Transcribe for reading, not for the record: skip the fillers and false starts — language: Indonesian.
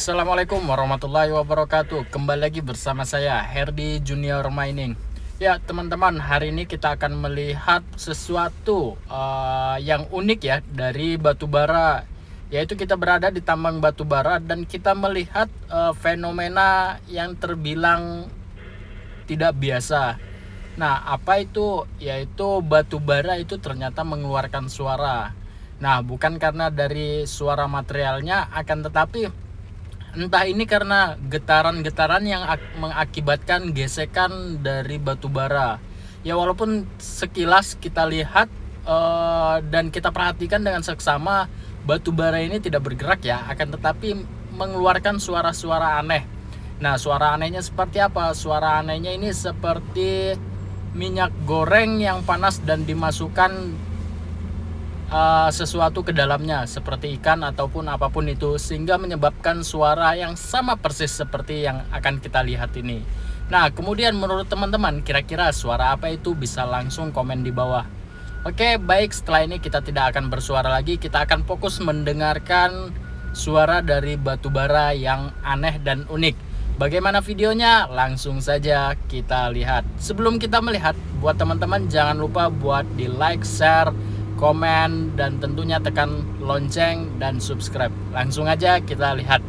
Assalamualaikum warahmatullahi wabarakatuh. Kembali lagi bersama saya Herdi Junior Mining. Ya teman-teman, hari ini kita akan melihat sesuatu yang unik ya dari batu bara. Yaitu kita berada di tambang batu bara dan kita melihat fenomena yang terbilang tidak biasa. Nah, apa itu? Yaitu batu bara itu ternyata mengeluarkan suara. Nah, bukan karena dari suara materialnya, akan tetapi entah ini karena getaran-getaran yang mengakibatkan gesekan dari batu bara. Ya walaupun sekilas kita lihat dan kita perhatikan dengan seksama, batu bara ini tidak bergerak ya, akan tetapi mengeluarkan suara-suara aneh. Nah, suara anehnya seperti apa? Suara anehnya ini seperti minyak goreng yang panas dan dimasukkan sesuatu ke dalamnya seperti ikan ataupun apapun itu, sehingga menyebabkan suara yang sama persis seperti yang akan kita lihat ini. Nah, kemudian menurut teman-teman kira-kira suara apa itu? Bisa langsung komen di bawah. Oke, baik, setelah ini kita tidak akan bersuara lagi, kita akan fokus mendengarkan suara dari batu bara yang aneh dan unik. Bagaimana videonya? Langsung saja kita lihat. Sebelum kita melihat, buat teman-teman jangan lupa buat di like, share, komen, dan tentunya tekan lonceng dan subscribe. Langsung aja kita lihat.